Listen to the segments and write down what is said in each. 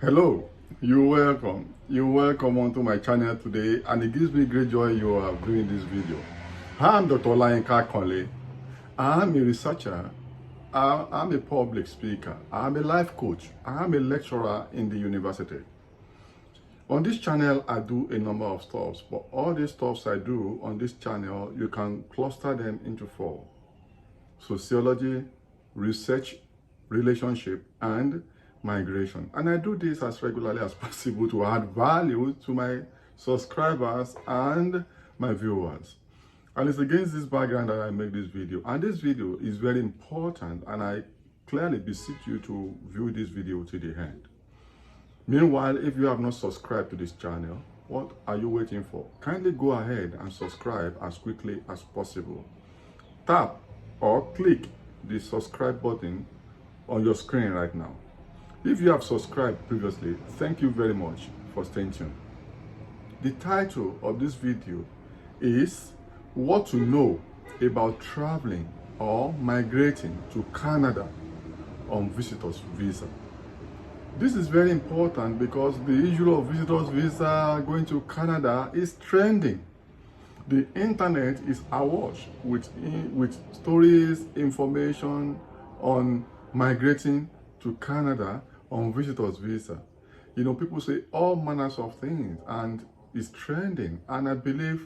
Hello, you're welcome. You're welcome onto my channel today, and it gives me great joy you are doing this video. I'm Dr. Olayinka Conley. I'm a researcher. I'm a public speaker. I'm a life coach. I'm a lecturer in the university. On this channel, I do a number of stuff, but all these stuffs I do on this channel, you can cluster them into four: sociology, research, relationship, and migration. And I do this as regularly as possible to add value to my subscribers and my viewers. And it's against this background that I make this video. And this video is very important, and I clearly beseech you to view this video to the end. Meanwhile, if you have not subscribed to this channel, what are you waiting for? Kindly go ahead and subscribe as quickly as possible. Tap or click the subscribe button on your screen right now. If you have subscribed previously, thank you very much for staying tuned. The title of this video is What to Know About Traveling or Migrating to Canada on Visitor's Visa. This is very important because the issue of visitor's visa going to Canada is trending. The internet is awash with stories, information on migrating to Canada on visitor's visa. You know, people say all manners of things and it's trending. And I believe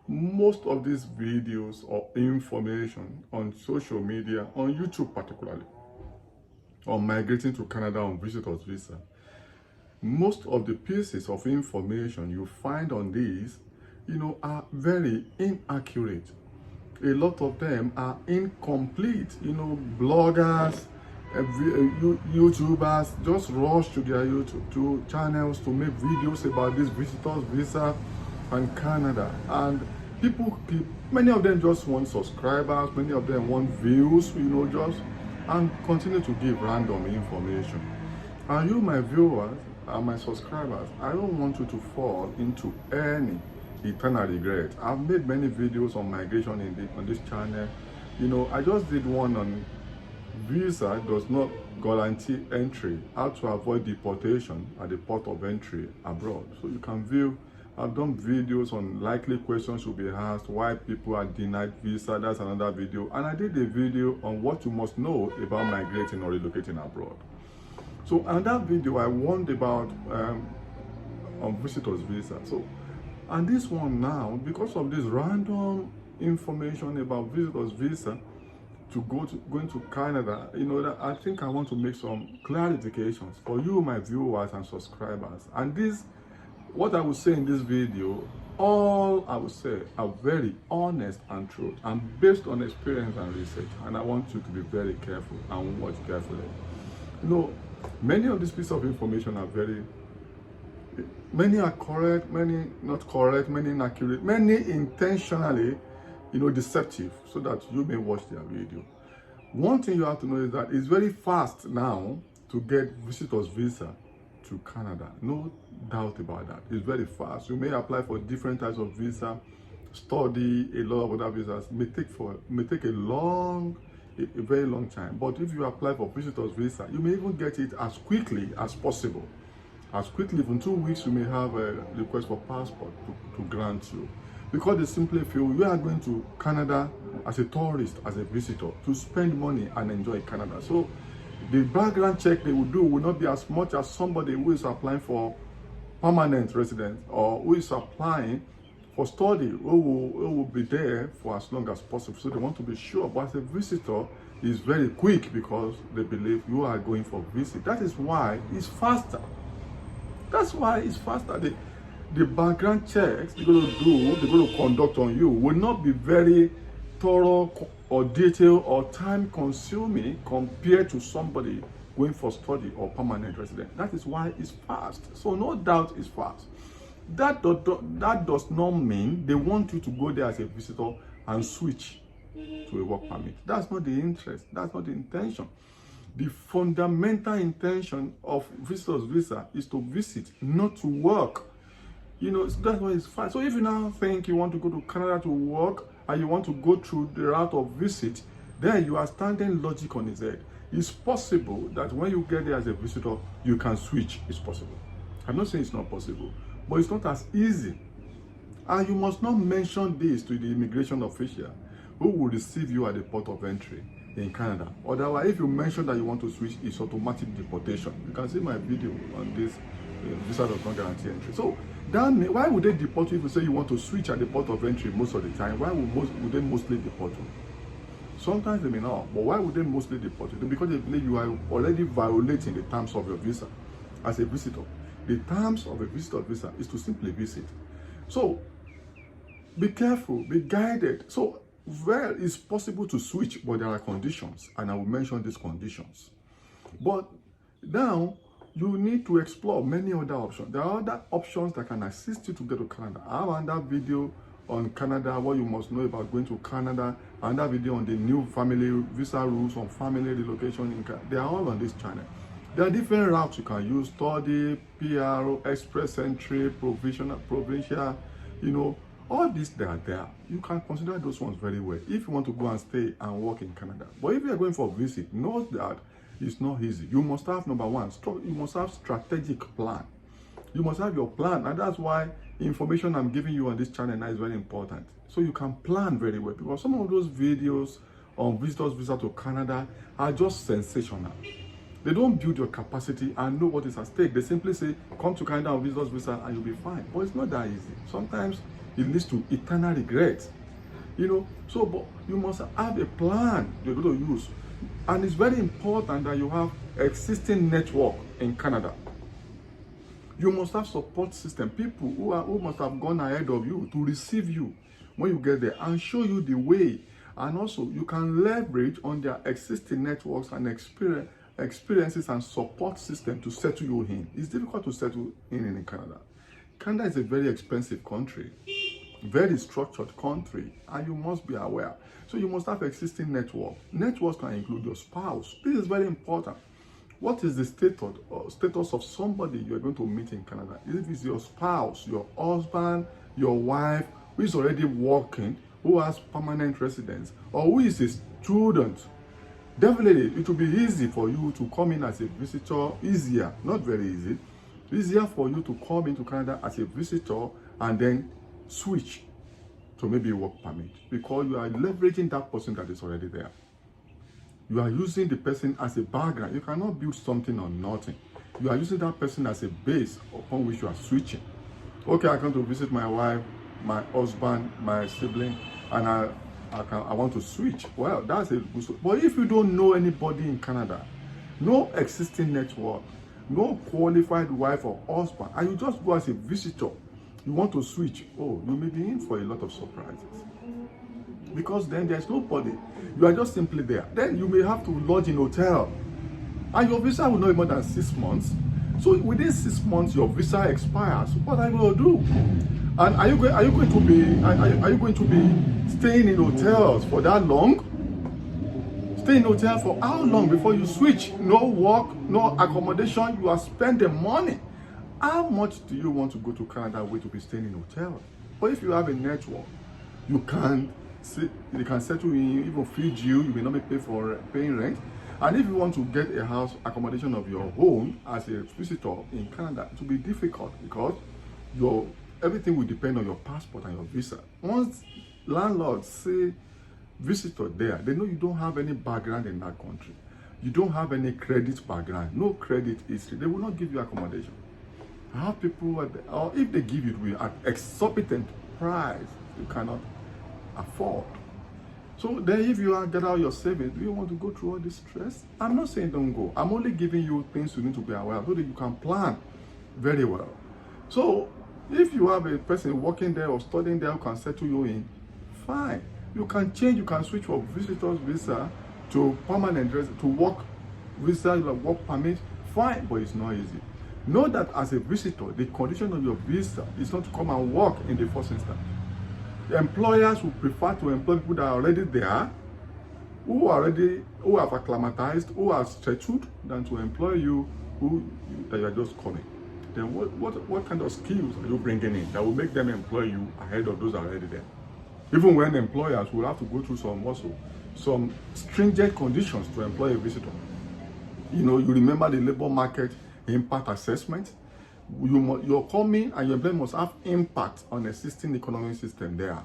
most of these videos or information on social media, on YouTube particularly, on migrating to Canada on visitor's visa, most of the pieces of information you find on these, you know, are very inaccurate. A lot of them are incomplete. You know, bloggers, YouTubers just rush to their YouTube channels to make videos about this visitors visa and Canada, and people many of them just want subscribers, many of them want views, you know, just and continue to give random information. And you, my viewers and my subscribers, I don't want you to fall into any eternal regret. I've made many videos on migration on this channel. You know, I just did one on visa does not guarantee entry, how to avoid deportation at the port of entry abroad. So you can view. I've done videos on likely questions will be asked, why people are denied visa. That's another video. And I did a video on what you must know about migrating or relocating abroad. So in that video, I warned about on visitors visa. So, and this one now, because of this random information about visitors visa to going to Canada, you know, that I think I want to make some clarifications for you, my viewers and subscribers. And this, what I will say in this video, all I will say are very honest and true and based on experience and research. And I want you to be very careful and watch carefully. You know, many of these pieces of information are many are correct, many not correct, many inaccurate, many intentionally, you know, deceptive, so that you may watch their video. One thing you have to know is that it's very fast now to get visitors visa to Canada. No doubt about that. It's very fast. You may apply for different types of visa, study, a lot of other visas. May take a very long time. But if you apply for visitors visa, you may even get it as quickly as possible. As quickly, in 2 weeks, you may have a request for passport to grant you. Because they simply feel you are going to Canada as a tourist, as a visitor, to spend money and enjoy Canada. So the background check they will do will not be as much as somebody who is applying for permanent residence or who is applying for study, who will be there for as long as possible. So they want to be sure. But as a visitor, it's very quick because they believe you are going for visit. That is why it's faster. That's why it's faster. The background checks they're going to conduct on you will not be very thorough or detailed or time consuming compared to somebody going for study or permanent resident. That is why it's fast. So no doubt it's fast. That does not mean they want you to go there as a visitor and switch to a work permit. That's not the interest. That's not the intention. The fundamental intention of visitor's visa is to visit, not to work. You know, that's why it's fast. So if you now think you want to go to Canada to work and you want to go through the route of visit, then you are standing logic on his head. it's possible that when you get there as a visitor, you can switch. It's possible. I'm not saying it's not possible, but it's not as easy. And you must not mention this to the immigration official who will receive you at the port of entry in Canada. Otherwise, if you mention that you want to switch, it's automatic deportation. You can see my video on this. Visa does not guarantee entry. So, why would they deport you if you say you want to switch at the port of entry most of the time? Why would they mostly deport you? Sometimes they may not, but why would they mostly deport you? Because they believe you are already violating the terms of your visa as a visitor. The terms of a visitor visa is to simply visit. So, be careful, be guided. So, well, it's possible to switch, but there are conditions, and I will mention these conditions. But now, you need to explore many other options. There are other options that can assist you to get to Canada. I have another video on Canada, what you must know about going to Canada, another video on the new family visa rules on family relocation in Canada. They are all on this channel. There are different routes you can use: study, PR, express entry, provincial, all these they are there. You can consider those ones very well if you want to go and stay and work in Canada. But if you are going for a visit, know that it's not easy. You must have, number one, you must have strategic plan. You must have your plan, and that's why information I'm giving you on this channel now is very important. So you can plan very well, because some of those videos on visitors visa to Canada are just sensational. They don't build your capacity and know what is at stake. They simply say, come to Canada on visitors visa and you'll be fine. But it's not that easy. Sometimes it leads to eternal regret. So but you must have a plan you're going to use. And it's very important that you have existing network in Canada. You must have support system, people who must have gone ahead of you to receive you when you get there and show you the way. And also, you can leverage on their existing networks and experiences and support system to settle you in. It's difficult to settle in Canada. Canada is a very expensive country, very structured country, and you must be aware. So you must have existing network. Networks can include your spouse. This is very important. What is the status of somebody you are going to meet in Canada? If it's your spouse, your husband, your wife, who is already working, who has permanent residence, or who is a student, definitely it will be easy for you to come in as a visitor. Easier, not very easy. Easier for you to come into Canada as a visitor and then switch to maybe a work permit, because you are leveraging that person that is already there. You are using the person as a background. You cannot build something on nothing. You are using that person as a base upon which you are switching. Okay, I come to visit my wife, my husband, my sibling, and I want to switch. Well, that's a good. But if you don't know anybody in Canada, no existing network, no qualified wife or husband, and you just go as a visitor, you want to switch, you may be in for a lot of surprises. Because then there's nobody. You are just simply there. Then you may have to lodge in a hotel. And your visa will not be more than 6 months. So within 6 months, your visa expires. What are you going to do? And are you going to be staying in hotels for that long? Stay in hotel for how long before you switch? No work, no accommodation. You are spending money. How much do you want to go to Canada to be staying in hotels? But if you have a network, you can settle in, even feed you. You may not be paying rent. And if you want to get a house accommodation of your own as a visitor in Canada, it will be difficult because everything will depend on your passport and your visa. Once landlords say visitor there, they know you don't have any background in that country. You don't have any credit background, no credit history. They will not give you accommodation. I have people, or if they give you at exorbitant price, you cannot afford. So then if you get out your savings, do you want to go through all this stress? I'm not saying don't go. I'm only giving you things you need to be aware of so that you can plan very well. So if you have a person working there or studying there who can settle you in, fine. You can change, you can switch from visitor's visa to permanent residence, to work visa, work permit, fine, but it's not easy. Know that as a visitor, the condition of your visa is not to come and work in the first instance. The employers will prefer to employ people that are already there, who have acclimatized, who are settled, than to employ you that you are just coming. Then what kind of skills are you bringing in that will make them employ you ahead of those already there? Even when employers will have to go through some stringent conditions to employ a visitor. You know, you remember the labor market impact assessment. You're coming and your employer must have impact on existing economic system there.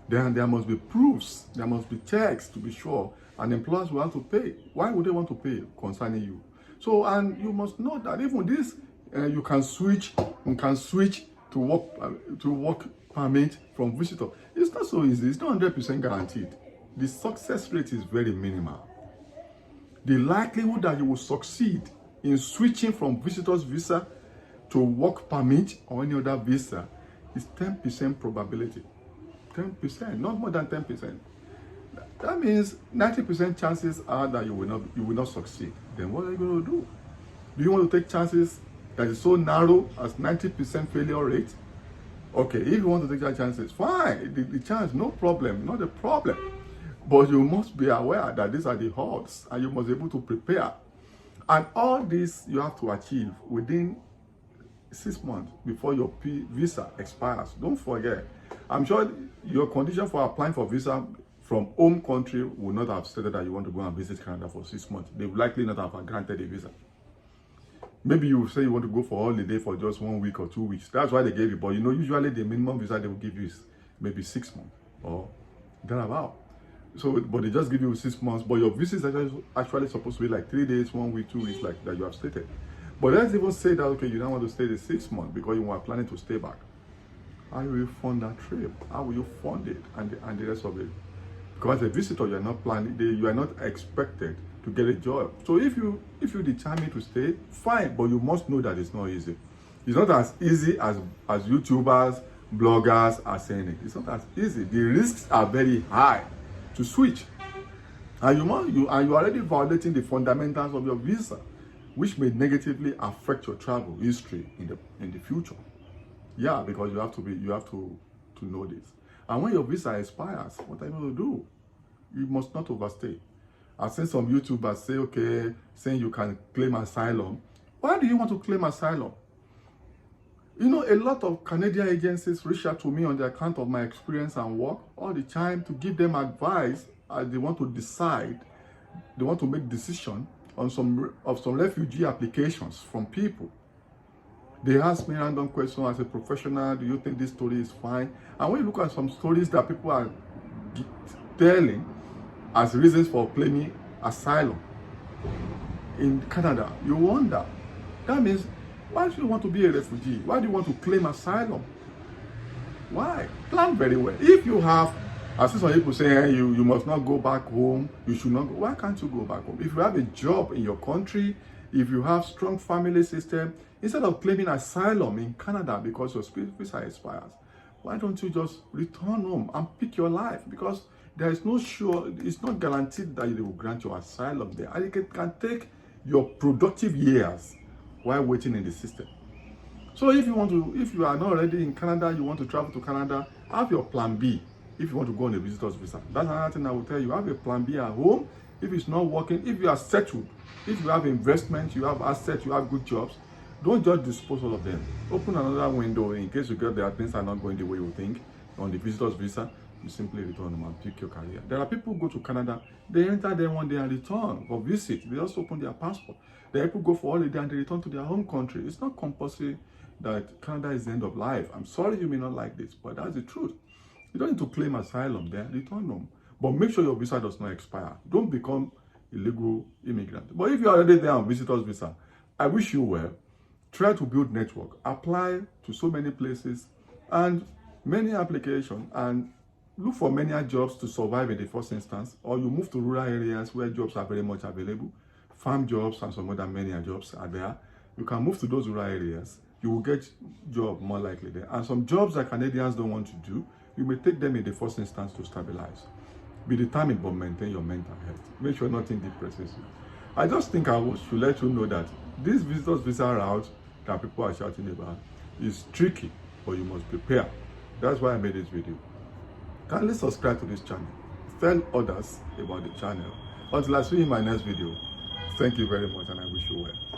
Then there must be proofs, there must be checks to be sure, and employers will have to pay. Why would they want to pay concerning you? So, and you must know that even this, you can switch to work permit from visitor. It's not so easy. It's not 100% guaranteed. The success rate is very minimal. The likelihood that you will succeed in switching from visitor's visa to work permit or any other visa is 10% probability. 10%, not more than 10%. That means 90% chances are that you will not succeed. Then what are you going to do? Do you want to take chances that is so narrow as 90% failure rate? Okay, if you want to take that chances, fine. The chance, no problem, not a problem. But you must be aware that these are the odds, and you must be able to prepare. And all this you have to achieve within 6 months before your visa expires. Don't forget. I'm sure your condition for applying for visa from home country would not have stated that you want to go and visit Canada for 6 months. They would likely not have granted a visa. Maybe you say you want to go for holiday for just 1 week or 2 weeks. That's why they gave you. But you know, usually the minimum visa they will give you is maybe 6 months or thereabout. So, but they just give you 6 months. But your visa is actually supposed to be like 3 days, 1 week, 2 weeks, like that you have stated. But let's even say that, okay, you don't want to stay the 6 months because you are planning to stay back. How will you fund that trip? How will you fund it and the rest of it? Because as a visitor, you are not planning, you are not expected to get a job. So if you determine to stay, fine, but you must know that it's not easy. It's not as easy as YouTubers, bloggers are saying it. It's not as easy. The risks are very high to switch. And you are already violating the fundamentals of your visa, which may negatively affect your travel history in the future. Yeah, because you have to know this. And when your visa expires, what are you going to do? You must not overstay. I've seen some YouTubers say, okay, saying you can claim asylum. Why do you want to claim asylum? You know, a lot of Canadian agencies reach out to me on the account of my experience and work all the time to give them advice as they want to decide, they want to make decision on some refugee applications from people. They ask me random questions as a professional, do you think this story is fine? And when you look at some stories that people are telling as reasons for claiming asylum in Canada, you wonder. That means, why do you want to be a refugee? Why do you want to claim asylum? Why? Plan very well. If you have, as some people say, hey, you must not go back home, you should not go. Why can't you go back home? If you have a job in your country, if you have strong family system, instead of claiming asylum in Canada because your visa expires, why don't you just return home and pick your life? Because there is no sure, it's not guaranteed that they will grant you asylum there. And it can take your productive years while waiting in the system. So if you are not already in Canada, you want to travel to Canada, have your plan B if you want to go on a visitor's visa. That's another thing I will tell you. Have a plan B at home. If it's not working, if you are settled, if you have investment, you have assets, you have good jobs, don't just dispose all of them. Open another window in case you get there, things are not going the way you think. On the visitor's visa, you simply return them and pick your career. There are people who go to Canada, they enter there one day and return for visit. They also open their passport. There are people who go for holiday and they return to their home country. It's not compulsory that Canada is the end of life. I'm sorry you may not like this, but that's the truth. You don't need to claim asylum there, return home. But make sure your visa does not expire. Don't become illegal immigrant. But if you're already there on visitor's visa, I wish you well. Try to build network. Apply to so many places and many applications and look for many jobs to survive in the first instance, or you move to rural areas where jobs are very much available. Farm jobs and some other many jobs are there. You can move to those rural areas. You will get job more likely there. And some jobs that Canadians don't want to do, you may take them in the first instance to stabilize. Be determined, but maintain your mental health. Make sure nothing depresses you. I just think I should let you know that this visitor's visa route that people are shouting about is tricky, but you must prepare. That's why I made this video. Kindly subscribe to this channel. Tell others about the channel. Until I see you in my next video, thank you very much and I wish you well.